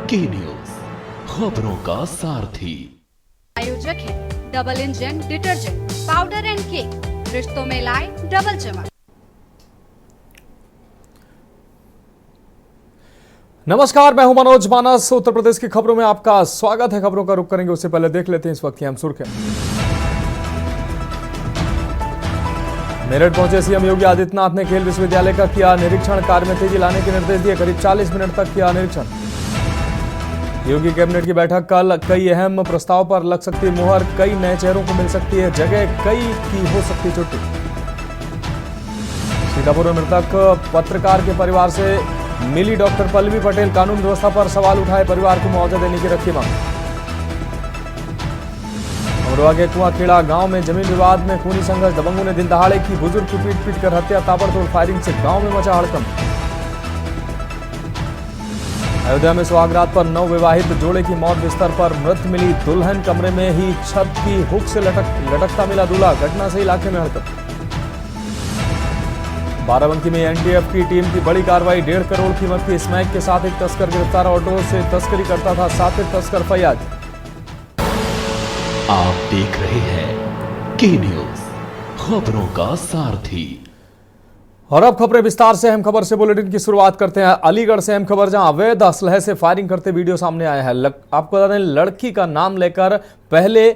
की न्यूज, खबरों का सारथी। आयोजक है double engine detergent powder and cake, रिश्तों में लाए डबल चमक। नमस्कार, मैं हूं मनोज मानस। उत्तर प्रदेश की खबरों में आपका स्वागत है। खबरों का रुख करेंगे उससे पहले देख लेते हैं इस वक्त की अहम सुर्खियां। मेरठ पहुंचे सीएम योगी आदित्यनाथ ने खेल विश्वविद्यालय का किया निरीक्षण। कार्य में तेजी लाने के निर्देश दिए। करीब 40 मिनट तक किया निरीक्षण। योगी कैबिनेट की बैठक कल। कई अहम प्रस्ताव पर लग सकती मुहर। कई नए चेहरों को मिल सकती है जगह। कई की हो सकती छुट्टी। सीतापुर में मृतक पत्रकार के परिवार से मिली डॉक्टर पल्लवी पटेल। कानून व्यवस्था पर सवाल उठाए। परिवार को मुआवजा देने की रखी मांग। अमरोहा के कुआंखेड़ा गांव में जमीन विवाद में खूनी संघर्ष। दबंगों ने दिन दहाड़े की बुजुर्ग की पीट कर हत्या। ताबड़तोड़ फायरिंग से गांव में मचा हड़कंप। अयोध्या में सुहागरात पर नवविवाहित जोड़े की मौत। बिस्तर पर मृत मिली दुल्हन। कमरे में ही छत की हुक से लटकता मिला दूल्हा। घटना से इलाके में हड़कंप। बाराबंकी में एनडीएफ की टीम की बड़ी कार्रवाई। 1.5 करोड़ कीमत की स्मैक के साथ एक तस्कर गिरफ्तार। ऑटो से तस्करी करता था साथी तस्कर फैयाज। आप देख रहे हैं की न्यूज, खबरों का सारथी। और अब खबरें विस्तार से। अहम खबर से बुलेटिन की शुरुआत करते हैं। अलीगढ़ से अहम खबर, जहां अवैध असलहे से फायरिंग करते वीडियो सामने आया है। आपको बता दें, लड़की का नाम लेकर पहले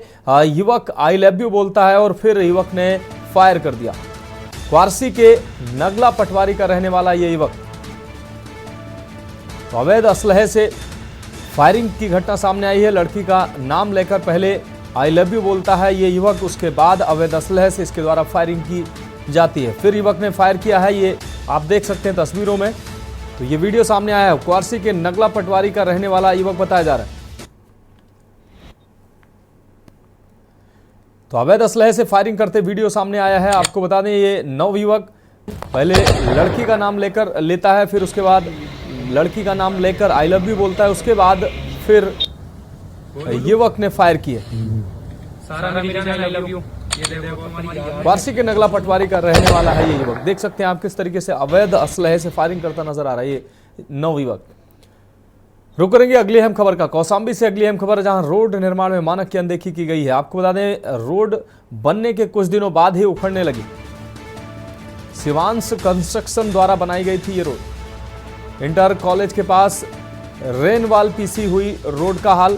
युवक आई लव यू बोलता है और फिर युवक ने फायर कर दिया। वारसी के नगला पटवारी का रहने वाला यह युवक तो अवैध असलहे से फायरिंग की घटना सामने आई है। लड़की का नाम लेकर पहले आई लव यू बोलता है ये युवक, उसके बाद अवैध असलहे से इसके द्वारा फायरिंग की जाती है। फिर युवक ने फायर किया है, ये आप देख सकते हैं तस्वीरों में। तो ये वीडियो सामने आया है। क्वारसी के नगला पटवारी का रहने वाला युवक बताया जा रहा है। तो अवैध असलहे से फायरिंग करते वीडियो सामने आया है। आपको बता दें, ये नवयुवक पहले लड़की का नाम लेता है, फिर उसके बाद लड़की का नाम लेकर आई लव यू बोलता है, उसके बाद फिर युवक ने फायर किए। वारसी के नगला पटवारी का रहने वाला है ये युवक। देख सकते हैं आप किस तरीके से अवैध असलहे से फायरिंग करता नजर आ रहा है ये नवयुवक। रुक करेंगे अगली अहम खबर का। कौशाम्बी से अगली अहम खबर, जहां रोड निर्माण में मानक की अनदेखी की गई है। आपको बता दें, रोड बनने के कुछ दिनों बाद ही उखड़ने लगी। शिवांश कंस्ट्रक्शन द्वारा बनाई गई थी ये रोड। इंटर कॉलेज के पास रेनवाल पीसी हुई रोड का हाल।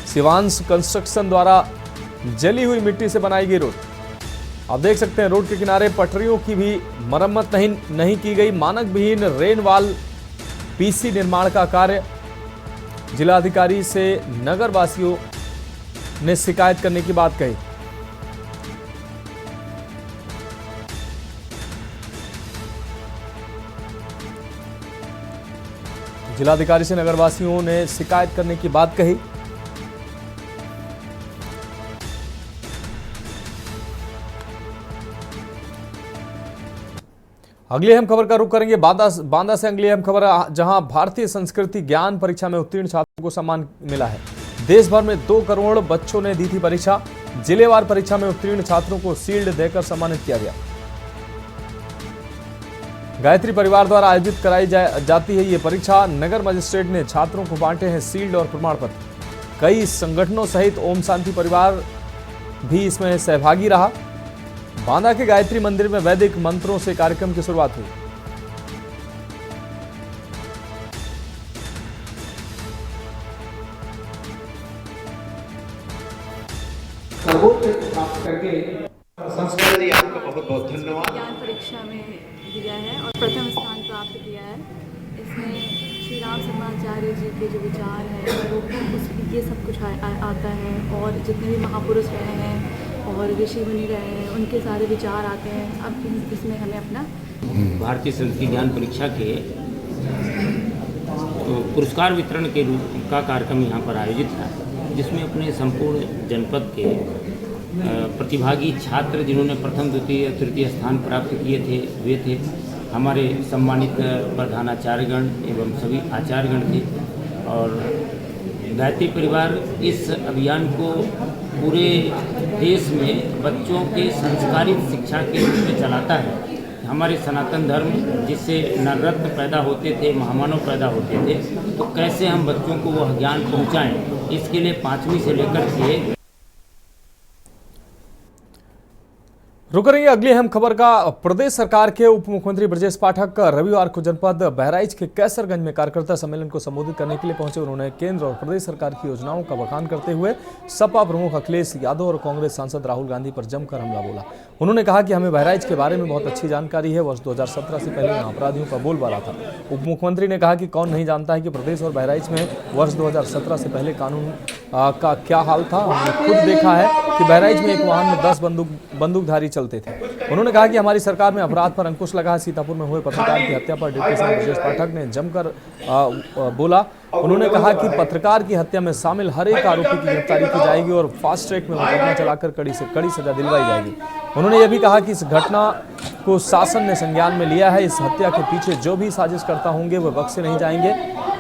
शिवांश कंस्ट्रक्शन द्वारा जली हुई मिट्टी से बनाई गई रोड। आप देख सकते हैं रोड के किनारे पटरियों की भी मरम्मत नहीं की गई। मानक विहीन रेनवाल पीसी निर्माण का कार्य। जिलाधिकारी से नगर वासियों ने शिकायत करने की बात कही। जिलाधिकारी से नगर वासियों ने शिकायत करने की बात कही। अगली अहम खबर का रुख करेंगे बांदा से। अगली अहम खबर, जहां भारतीय संस्कृति ज्ञान परीक्षा में उत्तीर्ण छात्रों को सम्मान मिला है। देश भर में 2 करोड़ बच्चों ने दी थी परीक्षा। जिलेवार परीक्षा में उत्तीर्ण छात्रों को शील्ड देकर सम्मानित किया गया। गायत्री परिवार द्वारा आयोजित कराई जाती है ये परीक्षा। नगर मजिस्ट्रेट ने छात्रों को बांटे हैं शील्ड और प्रमाण पत्र। कई संगठनों सहित ओम शांति परिवार भी इसमें सहभागी रहा। बांदा के गायत्री मंदिर में वैदिक मंत्रों से कार्यक्रम की शुरुआत हुई। आपका बहुत बहुत धन्यवाद। ज्ञान परीक्षा में दिया है और प्रथम स्थान प्राप्त किया है। इसमें श्री राम शर्माचार्य जी के जो विचार हैं वो ये सब कुछ आता है। और जितने भी महापुरुष रहे हैं और ऋषि मुनि रहे हैं उनके सारे विचार आते हैं। अब इसमें हमें अपना भारतीय संस्कृति ज्ञान परीक्षा के पुरस्कार वितरण के रूप का कार्यक्रम यहाँ पर आयोजित था, जिसमें अपने संपूर्ण जनपद के प्रतिभागी छात्र जिन्होंने प्रथम द्वितीय तृतीय स्थान प्राप्त किए थे वे थे हमारे सम्मानित प्रधानाचार्यगण एवं सभी आचार्यगण थे। और गायत्री परिवार इस अभियान को पूरे देश में बच्चों के संस्कारित शिक्षा के रूप में चलाता है। हमारे सनातन धर्म जिससे न रत्न पैदा होते थे, महामानव पैदा होते थे, तो कैसे हम बच्चों को वह ज्ञान पहुंचाएं, इसके लिए 5वीं से लेकर के रुक रही है अगली अहम खबर का। प्रदेश सरकार के उप मुख्यमंत्री ब्रजेश पाठक रविवार को जनपद बहराइच के कैसरगंज में कार्यकर्ता सम्मेलन को संबोधित करने के लिए पहुंचे। उन्होंने केंद्र और प्रदेश सरकार की योजनाओं का बखान करते हुए सपा प्रमुख अखिलेश यादव और कांग्रेस सांसद राहुल गांधी पर जमकर हमला बोला। उन्होंने कहा कि हमें बहराइच के बारे में बहुत अच्छी जानकारी है। वर्ष 2017 से पहले यहाँ अपराधियों का बोलबाला था। उप मुख्यमंत्री ने कहा कि कौन नहीं जानता है कि प्रदेश और बहराइच में वर्ष 2017 से पहले कानून का क्या हाल था। हमने खुद देखा है कि बहराइच में एक वाहन में 10 बंदूकधारी चलते थे। उन्होंने कहा कि हमारी सरकार में अपराध पर अंकुश लगा है। सीतापुर में हुए पत्रकार की हत्या पर डिप्टी सीएम ब्रजेश पाठक ने जमकर बोला। उन्होंने कहा कि पत्रकार की हत्या में शामिल हर एक आरोपी की गिरफ्तारी की जाएगी और फास्ट ट्रैक में मुकदमा चलाकर कड़ी से कड़ी सजा दिलवाई जाएगी। उन्होंने यह भी कहा कि इस घटना को शासन ने संज्ञान में लिया है। इस हत्या के पीछे जो भी साजिशकर्ता होंगे वे बख्शे नहीं जाएंगे,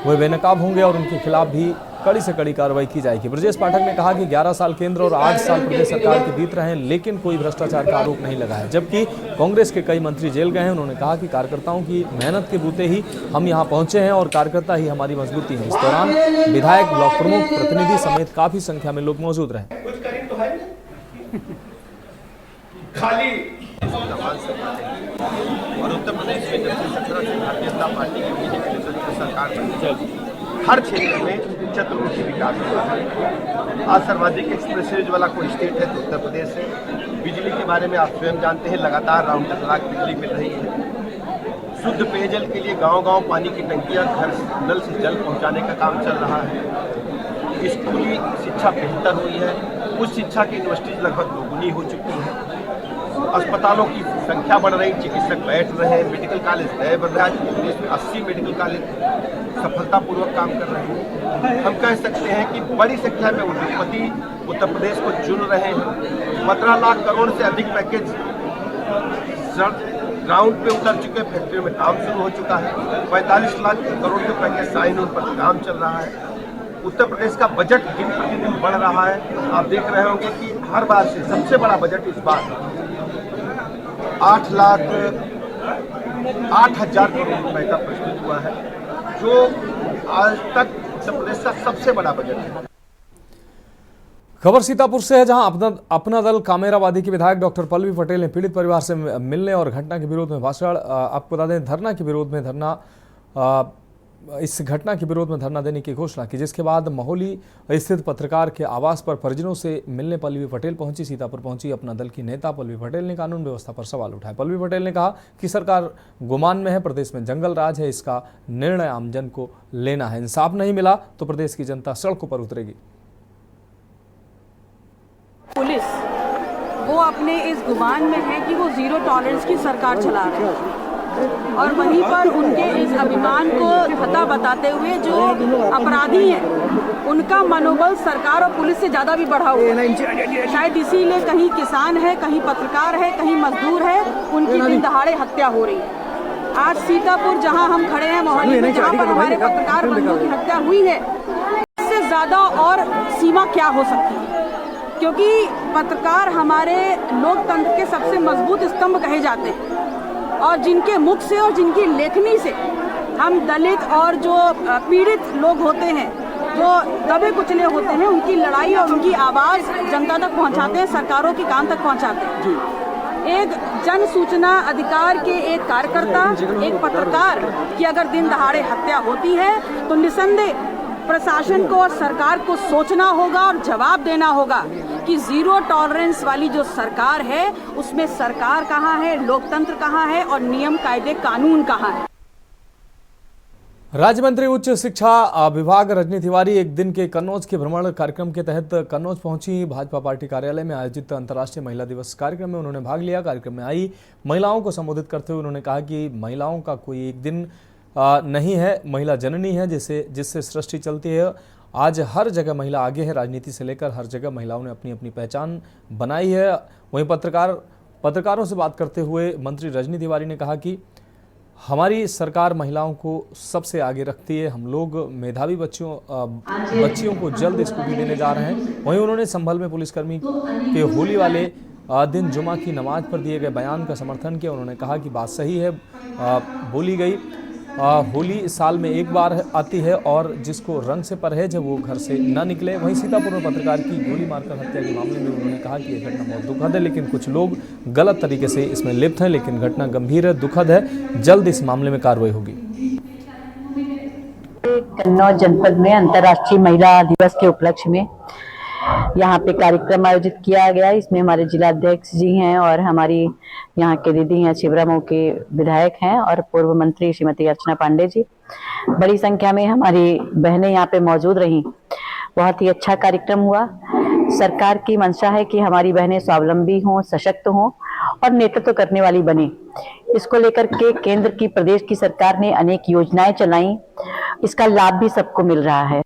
वे बेनकाब होंगे और उनके खिलाफ भी कड़ी से कड़ी कार्रवाई की जाएगी। ब्रजेश पाठक ने कहा कि 11 साल केंद्र और 8 साल प्रदेश सरकार के बीत रहे हैं, लेकिन कोई भ्रष्टाचार का आरोप नहीं लगा है, जबकि कांग्रेस के कई मंत्री जेल गए हैं। उन्होंने कहा कि कार्यकर्ताओं की मेहनत के बूते ही हम यहां पहुंचे हैं और कार्यकर्ता ही हमारी मजबूती है। इस दौरान विधायक, ब्लॉक प्रमुख, प्रतिनिधि समेत काफी संख्या में लोग मौजूद रहे। और उत्तर प्रदेश में जब से 17 से भारतीय जनता पार्टी की बीजेपी सरकार बनी, हर क्षेत्र में चतुर्मुखी विकास हुआ है। आज सर्वाधिक एक्सप्रेस वाला कोई स्टेट है तो उत्तर प्रदेश है। बिजली के बारे में आप स्वयं जानते हैं, लगातार राउंड द क्लॉक बिजली मिल रही है। शुद्ध पेयजल के लिए गांव-गांव पानी की टंकियां, घर नल से जल पहुंचाने का काम चल रहा है। स्कूली शिक्षा बेहतर हुई है। उच्च शिक्षा की यूनिवर्सिटीज लगभग दोगुनी हो चुकी है। अस्पतालों की संख्या बढ़ रही, चिकित्सक बैठ रहे हैं, मेडिकल कॉलेज नए बन रहे हैं। देश में 80 मेडिकल कॉलेज सफलतापूर्वक काम कर रहे हैं। हम कह सकते हैं कि बड़ी संख्या में उद्योगपति उत्तर प्रदेश को चुन रहे हैं। 15 लाख करोड़ से अधिक पैकेज ग्राउंड पे उतर चुके, फैक्ट्रियों में काम शुरू हो चुका है। 45 लाख करोड़ के पैकेज साइन उन पर काम चल रहा है। उत्तर प्रदेश का बजट दिन प्रतिदिन बढ़ रहा है। आप देख रहे होंगे कि हर बार से सबसे बड़ा बजट इस बार 8,000 करोड़ रुपए का प्रस्तुत हुआ है, जो आज तक उत्तर प्रदेश का सबसे बड़ा बजट है। खबर सीतापुर से है, जहां अपना दल कामेरावादी के विधायक डॉक्टर पल्लवी पटेल ने पीड़ित परिवार से मिलने और घटना के विरोध में भाषण। आपको बता दें, धरना के विरोध में इस घटना के विरोध में धरना देने की घोषणा की, जिसके बाद महोली स्थित पत्रकार के आवास पर परिजनों से मिलने पल्लवी पटेल पहुंची। सीतापुर पहुंची अपना दल की नेता पल्लवी पटेल ने कानून व्यवस्था पर सवाल उठाए। पल्लवी पटेल ने कहा कि सरकार गुमान में है, प्रदेश में जंगल राज है, इसका निर्णय आमजन को लेना है। इंसाफ नहीं मिला तो प्रदेश की जनता सड़कों पर उतरेगी। पुलिस वो अपने इस गुमान में है कि वो जीरो टॉलरेंस की सरकार चला रहे हैं और वहीं पर उनके इस अभिमान को खता बताते हुए जो अपराधी हैं उनका मनोबल सरकार और पुलिस से ज़्यादा भी बढ़ा हुआ है। शायद इसीलिए कहीं किसान है, कहीं पत्रकार है, कहीं मजदूर है, उनकी दिन दहाड़े हत्या हो रही है। आज सीतापुर जहां हम खड़े हैं, मोहाली में जहां पर हमारे पत्रकार बंधुओं की हत्या हुई है, इससे ज़्यादा और सीमा क्या हो सकती है? क्योंकि पत्रकार हमारे लोकतंत्र के सबसे मजबूत स्तंभ कहे जाते हैं और जिनके मुख से और जिनकी लेखनी से हम दलित और जो पीड़ित लोग होते हैं, जो दबे कुचले होते हैं, उनकी लड़ाई और उनकी आवाज़ जनता तक पहुंचाते हैं, सरकारों के कान तक पहुंचाते हैं। एक जन सूचना अधिकार के एक कार्यकर्ता, एक पत्रकार की अगर दिन दहाड़े हत्या होती है तो निसंदेह प्रशासन को और सरकार को सोचना होगा और जवाब देना होगा कि जीरो टॉलरेंस वाली जो सरकार है उसमें सरकार कहाँ है, लोकतंत्र कहाँ है और नियम कायदे कानून कहाँ है। राज्य मंत्री उच्च शिक्षा विभाग रजनी तिवारी एक दिन के कन्नौज के भ्रमण कार्यक्रम के तहत कन्नौज पहुंची। भाजपा पार्टी कार्यालय में आयोजित अंतर्राष्ट्रीय महिला दिवस कार्यक्रम में उन्होंने भाग लिया। कार्यक्रम में आई महिलाओं को संबोधित करते हुए उन्होंने कहा कि महिलाओं का कोई एक दिन नहीं है, महिला जननी है जिससे सृष्टि चलती है। आज हर जगह महिला आगे है, राजनीति से लेकर हर जगह महिलाओं ने अपनी अपनी पहचान बनाई है। वहीं पत्रकारों से बात करते हुए मंत्री रजनी तिवारी ने कहा कि हमारी सरकार महिलाओं को सबसे आगे रखती है। हम लोग मेधावी बच्चियों को जल्द स्कूटी देने जा रहे हैं। वहीं उन्होंने संभल में पुलिसकर्मी के होली वाले दिन जुमा की नमाज पर दिए गए बयान का समर्थन किया। उन्होंने कहा कि बात सही है, बोली गई होली साल में एक बार आती है और जिसको रंग से परहेज है वो घर से न निकले। वहीं सीतापुर में पत्रकार की गोली मारकर हत्या के मामले में उन्होंने कहा कि यह घटना बहुत दुखद है, लेकिन कुछ लोग गलत तरीके से इसमें लिप्त हैं, लेकिन घटना गंभीर है, दुखद है, जल्द इस मामले में कार्रवाई होगी। कन्नौज जनपद में अंतर्राष्ट्रीय महिला दिवस के उपलक्ष्य में यहाँ पे कार्यक्रम आयोजित किया गया। इसमें हमारे जिला अध्यक्ष जी हैं और हमारी यहाँ के दीदी हैं, छिबरामऊ के विधायक हैं और पूर्व मंत्री श्रीमती अर्चना पांडे जी। बड़ी संख्या में हमारी बहनें यहाँ पे मौजूद रहीं। बहुत ही अच्छा कार्यक्रम हुआ। सरकार की मंशा है कि हमारी बहनें स्वावलंबी हों, सशक्त हों और नेतृत्व करने वाली बने। इसको लेकर के केंद्र की, प्रदेश की सरकार ने अनेक योजनाएं चलाई। इसका लाभ भी सबको मिल रहा है।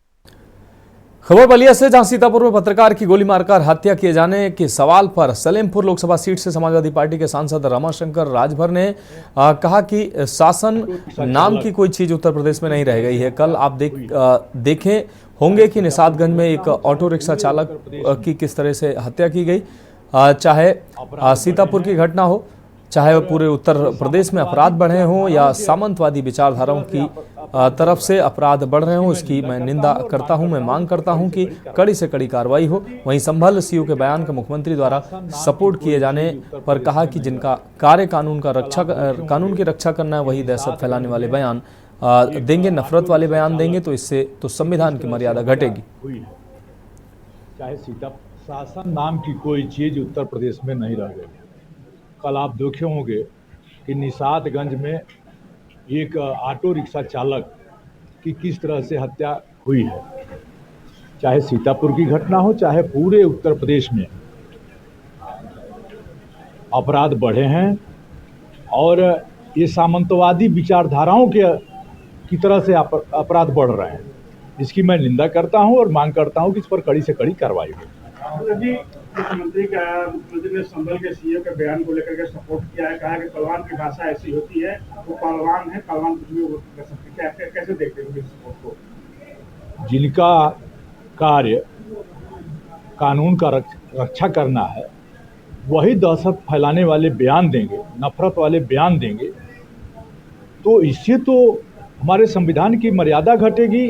खबर बलिया से, जहां सीतापुर में पत्रकार की गोली मारकर हत्या किए जाने के सवाल पर सलेमपुर लोकसभा सीट से समाजवादी पार्टी के सांसद रमाशंकर राजभर ने कहा कि शासन नाम की कोई चीज उत्तर प्रदेश में नहीं रह गई है। कल आप देखें होंगे कि निषादगंज में एक ऑटो रिक्शा चालक की किस तरह से हत्या की गई। चाहे सीतापुर की घटना हो, चाहे पूरे उत्तर प्रदेश में अपराध बढ़े हों या सामंतवादी विचारधाराओं की तरफ से अपराध बढ़ रहे हों, इसकी मैं निंदा करता हूं। मैं मांग करता हूं कि कड़ी से कड़ी कार्रवाई हो। वहीं संभल सीओ के बयान का मुख्यमंत्री द्वारा सपोर्ट किए जाने पर कहा कि जिनका कार्य कानून की रक्षा करना है, वही दहशत फैलाने वाले बयान देंगे, नफरत वाले बयान देंगे तो इससे तो संविधान की मर्यादा घटेगी। चाहे सीता शासन नाम की कोई चीज उत्तर प्रदेश में नहीं रह गई। कल आप देखे होंगे कि निषादगंज में एक ऑटो रिक्शा चालक की किस तरह से हत्या हुई है। चाहे सीतापुर की घटना हो, चाहे पूरे उत्तर प्रदेश में अपराध बढ़े हैं और ये सामंतवादी विचारधाराओं की तरह से अपराध बढ़ रहे हैं। इसकी मैं निंदा करता हूं और मांग करता हूं कि इस पर कड़ी से कड़ी कार्रवाई हो। मुख्यमंत्री ने संभल के सीएम के बयान को लेकर के सपोर्ट किया है, कहा कि पहलवान की भाषा ऐसी होती है, वो पहलवान है, पहलवान कुछ भी कर सकते हैं। कैसे देखते हैं इस सपोर्ट को? जिनका कार्य कानून का रक्षा करना है, वही दहशत फैलाने वाले बयान देंगे, नफरत वाले बयान देंगे, तो इससे तो हमारे संविधान की मर्यादा घटेगी,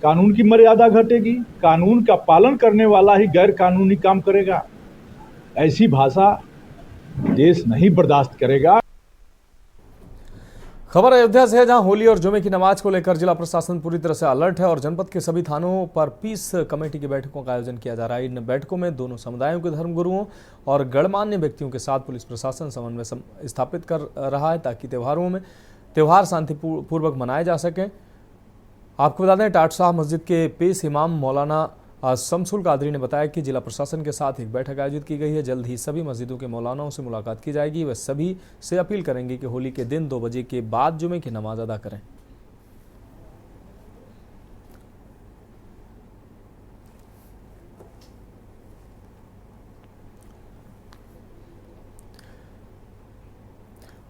कानून की मर्यादा घटेगी। कानून का पालन करने वाला ही गैर कानूनी काम करेगा। ऐसी भाषा देश नहीं बर्दाश्त करेगा। खबर अयोध्या से है, जहां होली और जुमे की नमाज को लेकर जिला प्रशासन पूरी तरह से अलर्ट है और जनपद के सभी थानों पर पीस कमेटी की बैठकों का आयोजन किया जा रहा है। इन बैठकों में दोनों समुदायों के धर्मगुरुओं और गणमान्य व्यक्तियों के साथ पुलिस प्रशासन समन्वय स्थापित कर रहा है ताकि त्यौहार शांतिपूर्वक मनाए जा सकें। आपको बता दें, टाटशाह मस्जिद के पेश इमाम मौलाना शमसुल कादरी ने बताया कि जिला प्रशासन के साथ एक बैठक आयोजित की गई है। जल्द ही सभी मस्जिदों के मौलानाओं से मुलाकात की जाएगी। वह सभी से अपील करेंगे कि होली के दिन 2 बजे के बाद जुमे की नमाज अदा करें।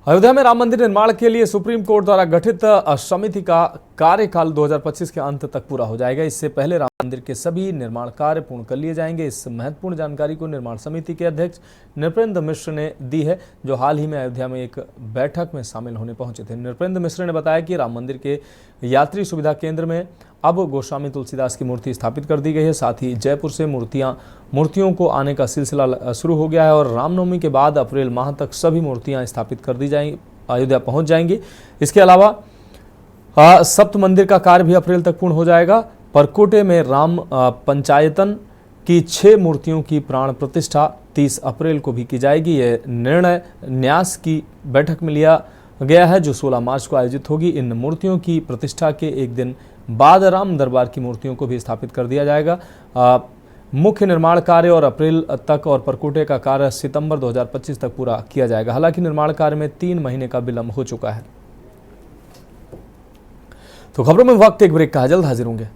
अयोध्या में राम मंदिर निर्माण के लिए सुप्रीम कोर्ट द्वारा गठित समिति का कार्यकाल 2025 के अंत तक पूरा हो जाएगा। इससे पहले राम मंदिर के सभी निर्माण कार्य पूर्ण कर लिए जाएंगे। इस महत्वपूर्ण जानकारी को निर्माण समिति के अध्यक्ष नृपेंद्र मिश्र ने दी है, जो हाल ही में अयोध्या में एक बैठक में शामिल होने पहुंचे थे। नृपेंद्र मिश्र ने बताया कि राम मंदिर के यात्री सुविधा केंद्र में अब गोस्वामी तुलसीदास की मूर्ति स्थापित कर दी गई है। साथ ही जयपुर से मूर्तियों को आने का सिलसिला शुरू हो गया है और रामनवमी के बाद अप्रैल माह तक सभी मूर्तियां स्थापित कर दी जाएंगी, अयोध्या पहुंच जाएंगी। इसके अलावा सप्त मंदिर का कार्य भी अप्रैल तक पूर्ण हो जाएगा। परकोटे में राम पंचायतन की 6 मूर्तियों की प्राण प्रतिष्ठा 30 अप्रैल को भी की जाएगी। यह निर्णय न्यास की बैठक में लिया गया है, जो 16 मार्च को आयोजित होगी। इन मूर्तियों की प्रतिष्ठा के एक दिन बाद राम दरबार की मूर्तियों को भी स्थापित कर दिया जाएगा। मुख्य निर्माण कार्य और अप्रैल तक और परकोटे का कार्य सितंबर 2025 तक पूरा किया जाएगा। हालांकि निर्माण कार्य में 3 महीने का विलंब हो चुका है। तो खबरों में वक्त एक ब्रेक का है, जल्द हाजिर होंगे।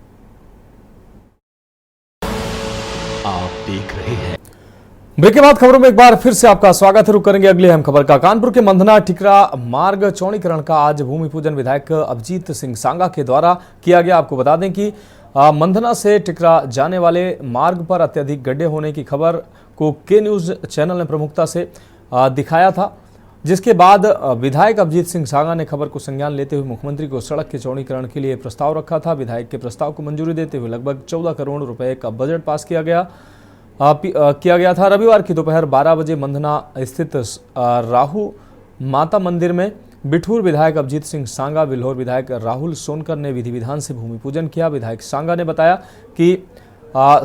आप देख रहे हैं ब्रेक के बाद खबरों में एक बार फिर से आपका स्वागत है। रुक करेंगे अगली अहम खबर का। कानपुर के मंधना टिकरा मार्ग चौड़ीकरण का आज भूमि पूजन विधायक अभिजीत सिंह सांगा के द्वारा किया गया। आपको बता दें कि मंधना से टिकरा जाने वाले मार्ग पर अत्यधिक गड्ढे होने की खबर को के न्यूज़ चैनल ने प्रमुखता से दिखाया था, जिसके बाद विधायक अभिजीत सिंह सांगा ने खबर को संज्ञान लेते हुए मुख्यमंत्री को सड़क के चौड़ीकरण के लिए प्रस्ताव रखा था। विधायक के प्रस्ताव को मंजूरी देते हुए लगभग 14 करोड़ रुपए का बजट पास किया गया था। रविवार की दोपहर 12 बजे मंधना स्थित राहु माता मंदिर में बिठूर विधायक अभिजीत सिंह सांगा, बिल्हौर विधायक राहुल सोनकर ने विधि विधान से भूमि पूजन किया। विधायक सांगा ने बताया कि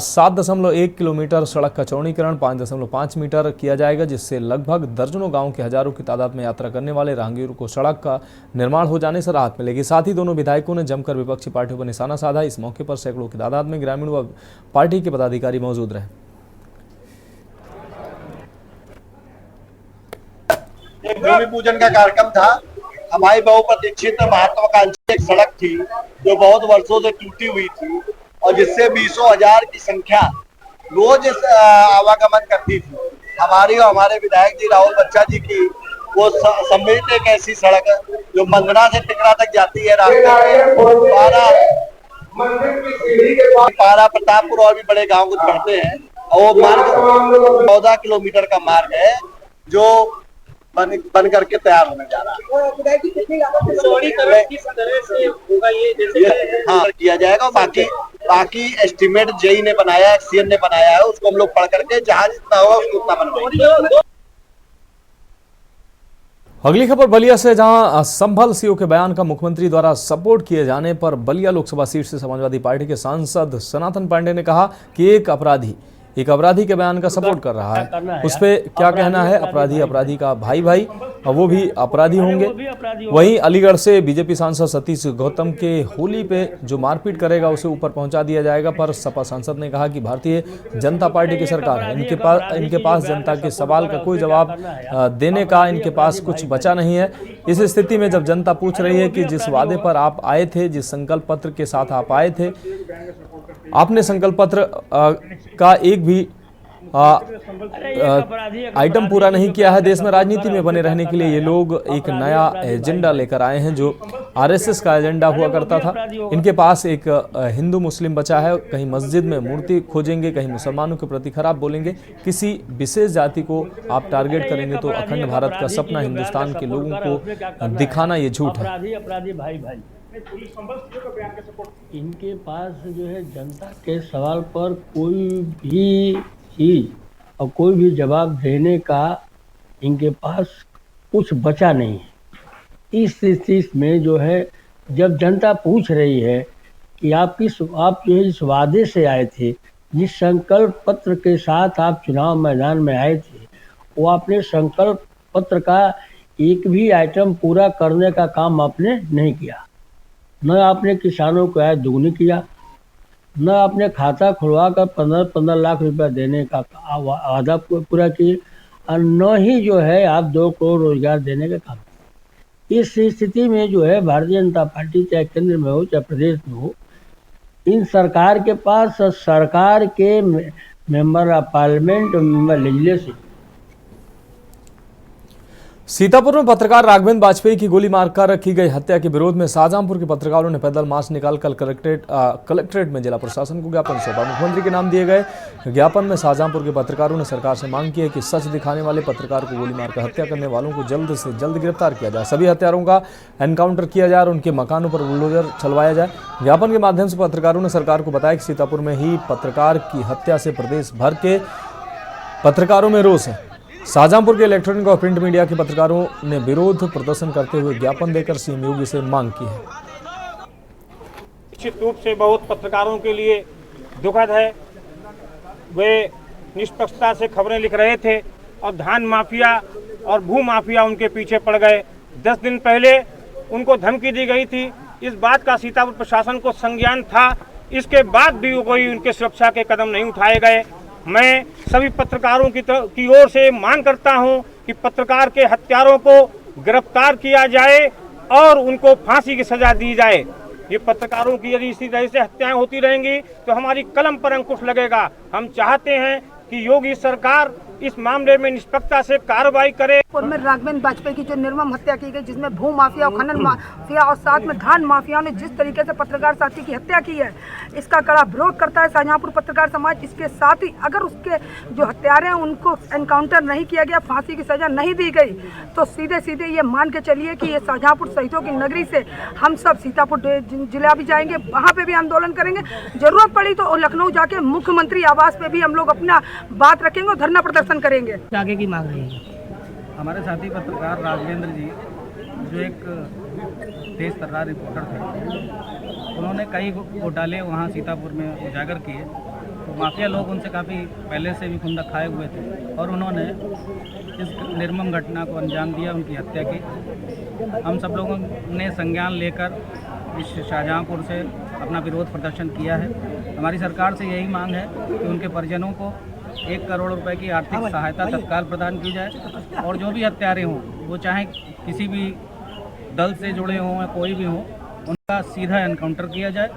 7.1 किलोमीटर सड़क का चौड़ीकरण 5.5 मीटर किया जाएगा, जिससे लगभग दर्जनों गांव के हजारों की तादाद में यात्रा करने वाले राहगीरों को सड़क का निर्माण हो जाने से राहत मिलेगी। साथ ही दोनों विधायकों ने जमकर विपक्षी पार्टियों पर निशाना साधा। इस मौके पर सैकड़ों की तादाद में ग्रामीण व पार्टी के पदाधिकारी मौजूद रहे। एक भूमि पूजन का कार्यक्रम था। हमारी बहुप्रतीक्षित महत्वाकांक्षी एक सड़क थी जो बहुत वर्षों से टूटी हुई थी और जिससे 20,000 की संख्या रोज आवागमन करती थी। हमारी और हमारे विधायक जी राहुल बच्चा जी की वो सम्मिलित एक ऐसी सड़क जो मंदना से टिकरा तक जाती है, पारा प्रतापपुर और भी बड़े गांव को छोड़ते हैं, और वो मार्ग 14 किलोमीटर का मार्ग है जो बन करके तैयार होने जा रहा है। किस तरह से होगा ये हाँ किया जाएगा। बाकी एस्टीमेट जेई ने बनाया है, सीएम ने बनाया है, उसको हम लोग पढ़ करके जहां जितना होगा उसको उतना बनवाएंगे। अगली खबर बलिया से, जहां संभल सीओ के बयान का मुख्यमंत्री द्वारा सपोर्ट किए जाने पर बलिया लोकसभा सीट से समाजवादी पार्टी के सांसद सनातन पांडे ने कहा कि एक अपराधी के बयान का सपोर्ट कर रहा है। उस पे क्या कहना है? अपराधी का भाई वो भी अपराधी होंगे। वहीं अलीगढ़ से बीजेपी सांसद सतीश गौतम के होली पे जो मारपीट करेगा उसे ऊपर पहुंचा दिया जाएगा, पर सपा सांसद ने कहा कि भारतीय जनता पार्टी की सरकार है, इनके पास जनता के सवाल का कोई जवाब देने का इनके पास कुछ बचा नहीं है। इस स्थिति में जब जनता पूछ रही है कि जिस वादे पर आप आए थे, जिस संकल्प पत्र के साथ आप आए थे, आपने संकल्प पत्र का एक भी आइटम पूरा नहीं किया है। देश में राजनीति में बने रहने के लिए ये लोग एक नया एजेंडा लेकर आए हैं जो आरएसएस का एजेंडा हुआ करता था। इनके पास एक हिंदू मुस्लिम बचा है, कहीं मस्जिद में मूर्ति खोजेंगे, कहीं मुसलमानों के प्रति खराब बोलेंगे, किसी विशेष जाति को आप टारगेट करेंगे तो अखंड भारत का सपना हिंदुस्तान के लोगों को दिखाना ये झूठ है। इनके पास जो है जनता के सवाल पर कोई भी चीज और कोई भी जवाब देने का इनके पास कुछ बचा नहीं है। इस स्थिति में जो है जब जनता पूछ रही है कि आप जो है जिस वादे से आए थे, जिस संकल्प पत्र के साथ आप चुनाव मैदान में आए थे, वो आपने संकल्प पत्र का एक भी आइटम पूरा करने का काम आपने नहीं किया। न आपने किसानों को आय दुगनी किया, न आपने खाता खुलवा कर 15 लाख रुपया देने का वादा पूरा किए, और न ही जो है आप 2 करोड़ रोजगार देने का काम। इस स्थिति में जो है भारतीय जनता पार्टी चाहे केंद्र में हो चाहे प्रदेश में हो, इन सरकार के पास सरकार के मेंबर ऑफ पार्लियामेंट और मेंबर लेजिस्लेटिव। सीतापुर में पत्रकार राघवेंद्र वाजपेयी की गोली मारकर की गई हत्या के विरोध में शाहजहांपुर के पत्रकारों ने पैदल मार्च निकालकर कलेक्ट्रेट में जिला प्रशासन को ज्ञापन सौंपा। मुख्यमंत्री के नाम दिए गए ज्ञापन में शाहजहांपुर के पत्रकारों ने सरकार से मांग की है कि सच दिखाने वाले पत्रकार को गोली मारकर हत्या करने वालों को जल्द से जल्द गिरफ्तार किया जाए, सभी हत्यारों का एनकाउंटर किया जाए और उनके मकानों पर बुलडोजर चलवाया जाए। ज्ञापन के माध्यम से पत्रकारों ने सरकार को बताया कि सीतापुर में ही पत्रकार की हत्या से प्रदेश भर के पत्रकारों में रोष है। शाहजहांपुर के इलेक्ट्रॉनिक और प्रिंट मीडिया के पत्रकारों ने विरोध प्रदर्शन करते हुए ज्ञापन देकर सीएम योगी से मांग की है। निश्चित रूप से बहुत पत्रकारों के लिए दुखद है। वे निष्पक्षता से खबरें लिख रहे थे और धान माफिया और भू माफिया उनके पीछे पड़ गए। 10 दिन पहले उनको धमकी दी गई थी। इस बात का सीतापुर प्रशासन को संज्ञान था, इसके बाद भी कोई उनके सुरक्षा के कदम नहीं उठाए गए। मैं सभी पत्रकारों की ओर से मांग करता हूं कि पत्रकार के हत्यारों को गिरफ्तार किया जाए और उनको फांसी की सजा दी जाए। ये पत्रकारों की यदि इसी तरह से हत्याएं होती रहेंगी तो हमारी कलम पर अंकुश लगेगा। हम चाहते हैं कि योगी सरकार इस मामले में निष्पक्षता से कार्रवाई करे। में राघवेंद्र वाजपेयी की जो निर्मम हत्या की गई, जिसमें भू माफिया और खनन माफिया और साथ में धान माफियाओं ने जिस तरीके से पत्रकार साथी की हत्या की है, इसका कड़ा विरोध करता है शाहजहांपुर पत्रकार समाज। इसके साथ ही अगर उसके जो हत्यारे हैं उनको एनकाउंटर नहीं किया गया, फांसी की सजा नहीं दी गई, तो सीधे सीधे ये मान के चलिए कि ये शाहजहांपुर शहीदों की नगरी से हम सब सीतापुर जिला भी जाएंगे, वहाँ पे भी आंदोलन करेंगे। जरूरत पड़ी तो लखनऊ जाके मुख्यमंत्री आवास पे भी हम लोग अपना बात रखेंगे और धरना प्रदर्शन करेंगे। आगे की मांग रही है हमारे साथी पत्रकार राघवेंद्र जी, जो एक तेज तर्रार रिपोर्टर थे, उन्होंने कई घोटाले वहाँ सीतापुर में उजागर किए। तो माफिया लोग उनसे काफ़ी पहले से भी खुंदक खाए हुए थे और उन्होंने इस निर्मम घटना को अंजाम दिया, उनकी हत्या की। हम सब लोगों ने संज्ञान लेकर इस शाहजहांपुर से अपना विरोध प्रदर्शन किया है। हमारी सरकार से यही मांग है कि उनके परिजनों को 1 करोड़ रुपए की आर्थिक सहायता तत्काल प्रदान की जाए और जो भी हत्यारे हों, वो चाहे किसी भी दल से जुड़े हों या कोई भी हो, उनका सीधा एनकाउंटर किया जाए।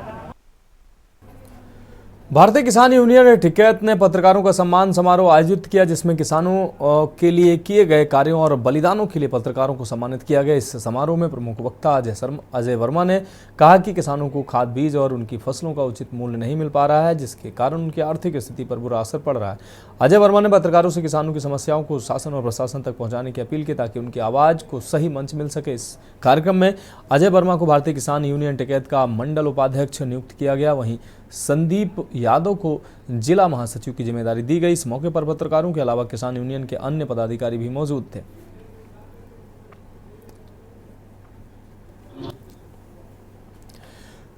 भारतीय किसान यूनियन टिकैत ने पत्रकारों का सम्मान समारोह आयोजित किया, जिसमें किसानों के लिए किए गए कार्यों और बलिदानों के लिए पत्रकारों को सम्मानित किया गया। इस समारोह में प्रमुख वक्ता अजय वर्मा ने कहा कि किसानों को खाद बीज और उनकी फसलों का उचित मूल्य नहीं मिल पा रहा है, जिसके कारण उनकी आर्थिक स्थिति पर बुरा असर पड़ रहा है। अजय वर्मा ने पत्रकारों से किसानों की समस्याओं को शासन और प्रशासन तक पहुंचाने की अपील की, ताकि उनकी आवाज को सही मंच मिल सके। इस कार्यक्रम में अजय वर्मा को भारतीय किसान यूनियन टिकैत का मंडल उपाध्यक्ष नियुक्त किया गया। वहीं संदीप यादव को जिला महासचिव की जिम्मेदारी दी गई। इस मौके पर पत्रकारों के अलावा किसान यूनियन के अन्य पदाधिकारी भी मौजूद थे।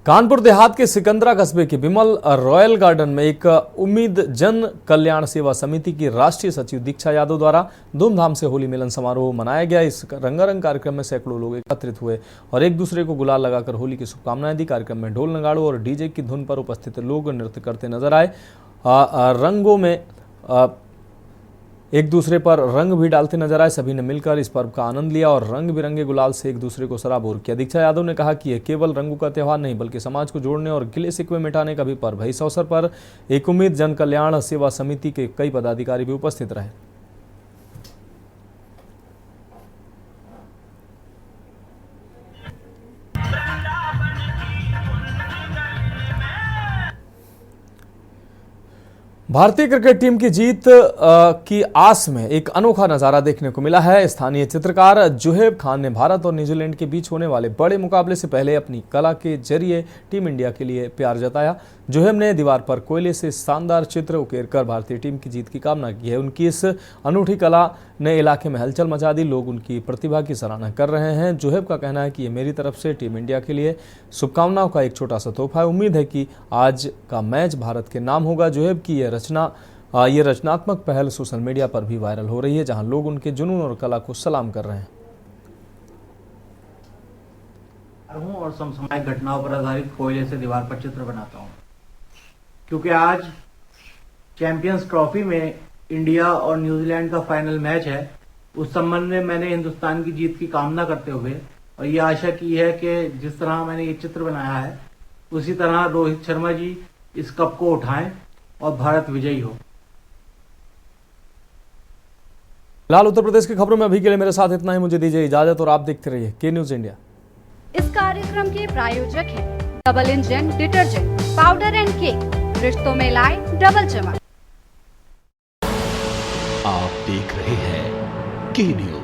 कानपुर देहात के सिकंदरा कस्बे के बिमल रॉयल गार्डन में एक उम्मीद जन कल्याण सेवा समिति की राष्ट्रीय सचिव दीक्षा यादव द्वारा धूमधाम से होली मिलन समारोह मनाया गया। इस रंगारंग कार्यक्रम में सैकड़ों लोग एकत्रित हुए और एक दूसरे को गुलाल लगाकर होली की शुभकामनाएं दी। कार्यक्रम में ढोल नगाड़ों और डीजे की धुन पर उपस्थित लोग नृत्य करते नजर आए। रंगों में एक दूसरे पर रंग भी डालते नजर आए। सभी ने मिलकर इस पर्व का आनंद लिया और रंग बिरंगे गुलाल से एक दूसरे को सराबोर किया। दीक्षा यादव ने कहा कि यह केवल रंगों का त्यौहार नहीं, बल्कि समाज को जोड़ने और गिले शिकवे मिटाने का भी पर्व है। इस अवसर पर एक उम्मीद जन कल्याण सेवा समिति के कई पदाधिकारी भी उपस्थित रहे। भारतीय क्रिकेट टीम की जीत की आस में एक अनोखा नजारा देखने को मिला है। स्थानीय चित्रकार जुहेब खान ने भारत और न्यूजीलैंड के बीच होने वाले बड़े मुकाबले से पहले अपनी कला के जरिए टीम इंडिया के लिए प्यार जताया। जुहेब ने दीवार पर कोयले से शानदार चित्र उकेरकर भारतीय टीम की जीत की कामना की है। उनकी इस अनूठी कला ने इलाके में हलचल मचा दी। लोग उनकी प्रतिभा की सराहना कर रहे हैं। जुहेब का कहना है कि ये मेरी तरफ से टीम इंडिया के लिए शुभकामनाओं का एक छोटा सा तोहफा है। उम्मीद है कि आज का मैच भारत के नाम होगा। जुहेब की ये रचनात्मक पहल सोशल मीडिया पर भी वायरल हो रही है, जहां लोग उनके जुनून और कला को सलाम कर रहे हैं। और समसामयिक घटनाओं पर आधारित कोयले से दीवार पर चित्र बनाता हूं, क्योंकि आज चैंपियंस ट्रॉफी में इंडिया और न्यूजीलैंड का फाइनल मैच है। उस संबंध में मैंने हिंदुस्तान की जीत की कामना करते हुए और ये आशा की है कि जिस तरह मैंने ये चित्र बनाया है, उसी तरह रोहित शर्मा जी इस कप को उठाएं और भारत विजयी हो। फिलहाल उत्तर प्रदेश की खबरों में अभी के लिए मेरे साथ इतना ही। मुझे दीजिए इजाजत और आप देखते रहिए के न्यूज इंडिया। इस कार्यक्रम के प्रायोजक हैं double engine detergent powder and cake, रिश्तों में लाए डबल चमक। आप देख रहे हैं के न्यूज।